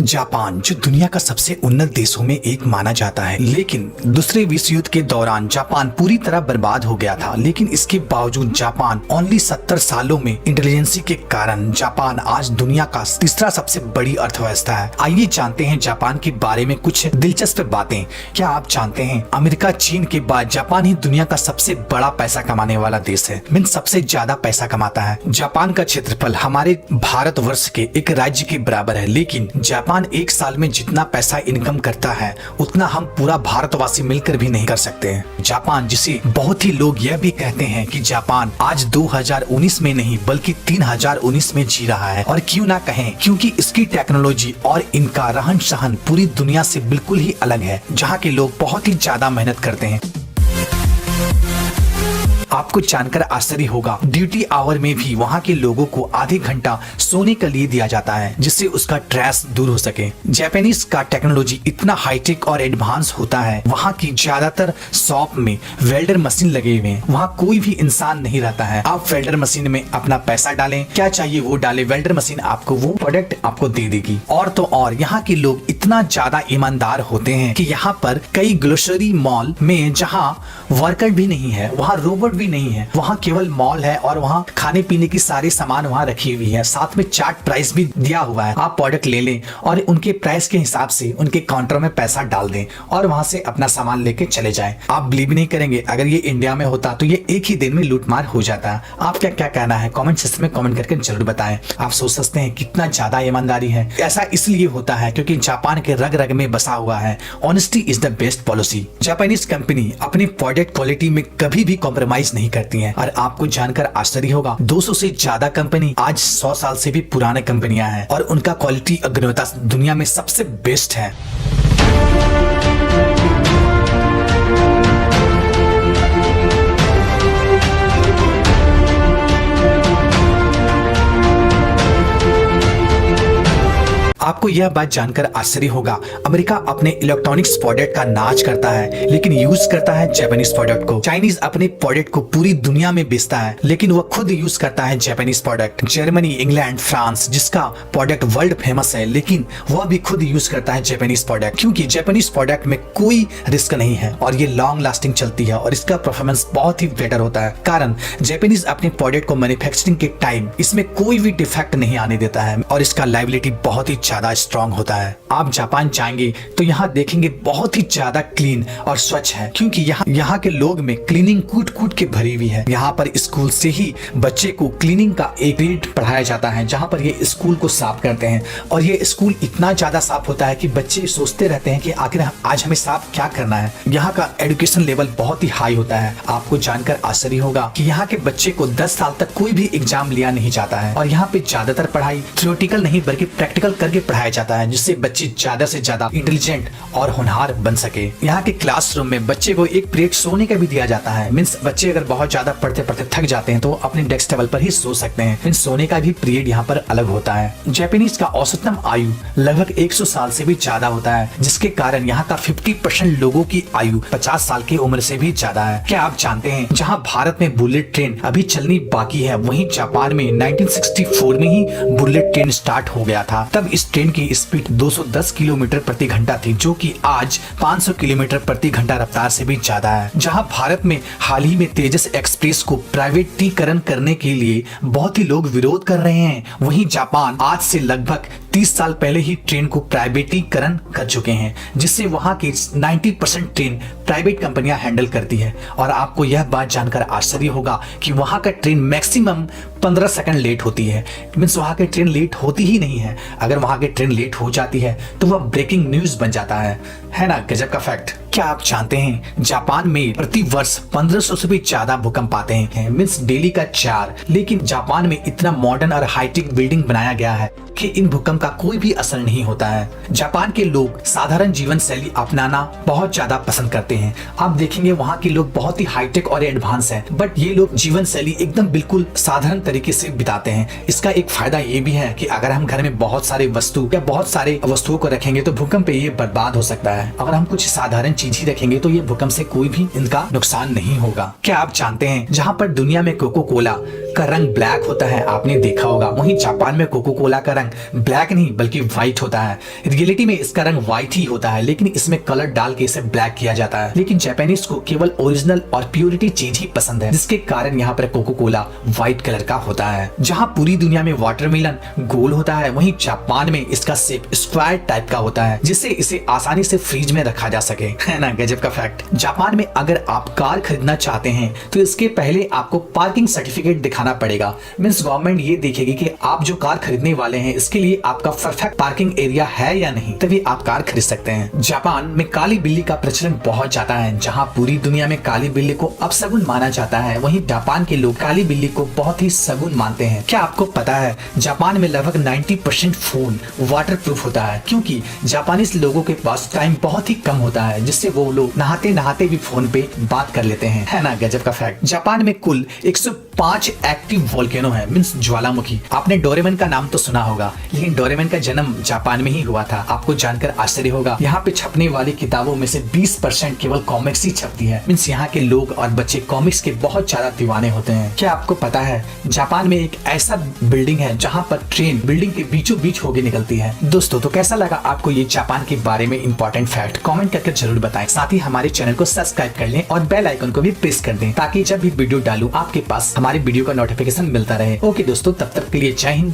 Japan जो दुनिया का सबसे उन्नत देशों में एक माना जाता है, लेकिन दूसरे विश्व युद्ध के दौरान जापान पूरी तरह बर्बाद हो गया था। लेकिन इसके बावजूद जापान ओनली 70 सालों में इंटेलिजेंसी के कारण जापान आज दुनिया का तीसरा सबसे बड़ी अर्थव्यवस्था है। आइए जानते हैं जापान के बारे में कुछ दिलचस्प बातें। क्या आप जानते हैं अमेरिका चीन के बाद जापान ही दुनिया का सबसे बड़ा पैसा कमाने वाला देश है, मीन सबसे ज्यादा पैसा कमाता है। जापान का क्षेत्रफल हमारे भारतवर्ष के एक राज्य के बराबर है, लेकिन जापान एक साल में जितना पैसा इनकम करता है उतना हम पूरा भारतवासी मिलकर भी नहीं कर सकते हैं। जापान जिसे बहुत ही लोग यह भी कहते हैं कि जापान आज 2019 में नहीं बल्कि 3019 में जी रहा है। और क्यों ना कहें, क्योंकि इसकी टेक्नोलॉजी और इनका रहन सहन पूरी दुनिया से बिल्कुल ही अलग है, जहाँ के लोग बहुत ही ज्यादा मेहनत करते हैं। आपको जानकर आश्चर्य होगा, ड्यूटी आवर में भी वहाँ के लोगों को आधे घंटा सोने के लिए दिया जाता है, जिससे उसका स्ट्रेस दूर हो सके। जापानीज का टेक्नोलॉजी इतना हाईटेक और एडवांस होता है, वहाँ की ज्यादातर शॉप में वेल्डर मशीन लगे हुए हैं। वहाँ कोई भी इंसान नहीं रहता है। आप वेल्डर मशीन में अपना पैसा डालें, क्या चाहिए वो डालें, वेल्डर मशीन आपको वो प्रोडक्ट आपको दे देगी। और तो और यहाँ के लोग इतना ज्यादा ईमानदार होते हैं कि यहाँ पर कई ग्रोसरी मॉल में जहाँ वर्कर भी नहीं है, वहाँ रोबोट भी नहीं है, वहाँ केवल मॉल है और वहाँ खाने पीने की सारी सामान वहाँ रखी हुई है। साथ में चार्ट प्राइस भी दिया हुआ है। आप प्रोडक्ट ले लें और उनके प्राइस के हिसाब से उनके काउंटर में पैसा डाल दें और वहाँ से अपना सामान लेके चले जाएं। आप बिलीव नहीं करेंगे, अगर ये इंडिया में होता तो ये एक ही दिन में लूटमार हो जाता। आप क्या क्या कहना है कमेंट सेक्शन में कमेंट करके जरूर बताएं। आप सोच सकते हैं कितना ज्यादा ईमानदारी है। ऐसा इसलिए होता है क्योंकि जापान के रग रग में बसा हुआ है honesty is the best policy. Japanese company अपने प्रोडक्ट क्वालिटी में कभी भी कॉम्प्रोमाइज नहीं करती हैं। और आपको जानकर आश्चर्य होगा, 200 से ज्यादा कंपनी आज 100 साल से भी पुराने कंपनियां हैं और उनका क्वालिटी और गुणवत्ता दुनिया में सबसे बेस्ट है। आपको यह बात जानकर आश्चर्य होगा, अमेरिका अपने इलेक्ट्रॉनिक्स प्रोडक्ट का नाच करता है लेकिन यूज करता है जापानीज प्रोडक्ट को। चाइनीज अपने प्रोडक्ट को पूरी दुनिया में बेचता है लेकिन वह खुद यूज करता है Japanese product. Germany, England, France जिसका प्रोडक्ट वर्ल्ड फेमस है, लेकिन वह भी खुद यूज करता है जापानीज प्रोडक्ट, क्योंकि जापानीज प्रोडक्ट में कोई रिस्क नहीं है और ये लॉन्ग लास्टिंग चलती है और इसका परफॉर्मेंस बहुत ही बेटर होता है। कारण जापानीज अपने प्रोडक्ट को मैन्युफैक्चरिंग के टाइम इसमें कोई भी डिफेक्ट नहीं आने देता है और इसका लायबिलिटी बहुत ही ज्यादा स्ट्रॉन्ग होता है। आप जापान जाएंगे तो यहाँ देखेंगे बहुत ही ज्यादा क्लीन और स्वच्छ है, क्योंकि यहाँ के लोग में क्लीनिंग कूट कूट के भरी हुई है। यहाँ पर स्कूल से ही बच्चे को क्लीनिंग का एक पीरियड पढ़ाया जाता है, जहाँ पर ये स्कूल को साफ करते हैं और ये स्कूल इतना ज्यादा साफ होता है कि बच्चे सोचते रहते हैं कि आखिर आज हमें साफ क्या करना है। यहाँ का एजुकेशन लेवल बहुत ही हाई होता है। आपको जानकर आश्चर्य होगा कि यहाँ के बच्चे को 10 साल तक कोई भी एग्जाम लिया नहीं जाता है और यहाँ पे ज्यादातर पढ़ाई थ्योरेटिकल नहीं बल्कि प्रैक्टिकल करके पढ़ाया जाता है, जिससे बच्चे ज्यादा से ज्यादा इंटेलिजेंट और होनहार बन सके। यहाँ के क्लासरूम में बच्चे को एक पीरियड सोने का भी दिया जाता है। मीन्स बच्चे अगर बहुत ज्यादा पढ़ते पढ़ते थक जाते हैं तो अपने डेस्क टेबल पर ही सो सकते हैं। मीन्स सोने का भी पीरियड यहाँ पर अलग होता है। जापानीज का औसतम आयु लगभग 100 साल से भी ज्यादा होता है, जिसके कारण यहाँ का 50% लोगों की आयु 50 साल की उम्र से भी ज्यादा है। क्या आप जानते हैं जहाँ भारत में बुलेट ट्रेन अभी चलनी बाकी है, वहीं जापान में 1964 में ही बुलेट ट्रेन स्टार्ट हो गया था। तब इस ट्रेन की स्पीड 210 किलोमीटर प्रति घंटा थी, जो कि आज 500 किलोमीटर प्रति घंटा रफ्तार से भी ज्यादा है। जहां भारत में हाल ही में तेजस एक्सप्रेस को प्राइवेटीकरण करने के लिए बहुत ही लोग विरोध कर रहे हैं, वहीं जापान आज से लगभग 30 साल पहले ही ट्रेन को प्राइवेटीकरण कर चुके हैं, जिससे वहां की 90% ट्रेन प्राइवेट कंपनियां हैंडल करती है। और आपको यह बात जानकर आश्चर्य होगा कि वहां का ट्रेन मैक्सिमम 15 सेकंड लेट होती है। मीन्स वहां की ट्रेन लेट होती ही नहीं है। अगर वहां की ट्रेन लेट हो जाती है तो वह ब्रेकिंग न्यूज बन जाता है ना। गजब का फैक्ट। क्या आप जानते हैं जापान में प्रति वर्ष 1500 से भी ज्यादा भूकंप आते हैं, मीन्स डेली का 4। लेकिन जापान में इतना मॉडर्न और हाईटेक बिल्डिंग बनाया गया है कि इन भूकंप का कोई भी असर नहीं होता है। जापान के लोग साधारण जीवन शैली अपनाना बहुत ज्यादा पसंद करते हैं। आप देखेंगे वहाँ के लोग बहुत ही हाईटेक और एडवांस हैं, बट ये लोग जीवन शैली एकदम बिल्कुल साधारण तरीके से बिताते हैं। इसका एक फायदा ये भी है कि अगर हम घर में बहुत सारे वस्तु या बहुत सारे वस्तुओं को रखेंगे तो भूकंप पे ये बर्बाद हो सकता है। अगर हम कुछ साधारण चीज ही रखेंगे तो ये भूकंप से कोई भी इनका नुकसान नहीं होगा। क्या आप जानते हैं जहाँ पर दुनिया में कोको कोला का रंग ब्लैक होता है, आपने देखा होगा, वहीं जापान में कोको कोला का रंग ब्लैक नहीं बल्कि व्हाइट होता है। रियलिटी में इसका रंग व्हाइट ही होता है, लेकिन इसमें कलर डाल के इसे ब्लैक किया जाता है। लेकिन जापानीज को केवल ओरिजिनल और प्योरिटी चीज ही पसंद है, जिसके कारण यहाँ पर कोको कोला व्हाइट कलर का होता है। जहाँ पूरी दुनिया में वाटरमेलन गोल होता है, वहीं जापान में इसका शेप स्क्वायर टाइप का होता है, जिससे इसे आसानी से फ्रिज में रखा जा सके। है ना गजब का फैक्ट। जापान में अगर आप कार खरीदना चाहते हैं तो इसके पहले आपको पार्किंग सर्टिफिकेट दिखाना पड़ेगा। मींस गवर्नमेंट ये देखेगी कि आप जो कार खरीदने वाले हैं इसके लिए आपका परफेक्ट पार्किंग एरिया है या नहीं, तभी आप कार खरीद सकते हैं। जापान में काली बिल्ली का प्रचलन बहुत ज्यादा है। जहाँ पूरी दुनिया में काली बिल्ली को अपशगुन माना जाता है, वहीं जापान के लोग काली बिल्ली को बहुत ही सगुन मानते हैं। क्या आपको पता है जापान में लगभग 90% फोन वाटर प्रूफ होता है, क्योंकि जापानीज लोगों के पास टाइम बहुत ही कम होता है, जिससे वो लोग नहाते नहाते भी फोन पे बात कर लेते हैं। है ना गजब का फैक्ट। जापान में कुल 105 एक्टिव वोल्केनो है, मींस ज्वालामुखी। आपने डोरेमन का नाम तो सुना होगा, लेकिन डोरेमन का जन्म जापान में ही हुआ था। आपको जानकर आश्चर्य होगा, यहाँ पे छपने वाली किताबों में से 20% केवल कॉमिक्स ही छपती है। मींस यहाँ के लोग और बच्चे कॉमिक्स के बहुत ज्यादा दीवाने होते हैं। क्या आपको पता है जापान में एक ऐसा बिल्डिंग है जहाँ पर ट्रेन बिल्डिंग के बीचों बीच होके निकलती है। दोस्तों तो कैसा लगा आपको ये जापान के बारे में इंपॉर्टेंट फैक्ट, कमेंट करके जरूर बताएं। साथ ही हमारे चैनल को सब्सक्राइब कर लें और बेल आइकन को भी प्रेस कर दें, ताकि जब भी वीडियो डालूं आपके पास हमारे वीडियो का नोटिफिकेशन मिलता रहे। ओके दोस्तों, तब तक के लिए जय हिंद।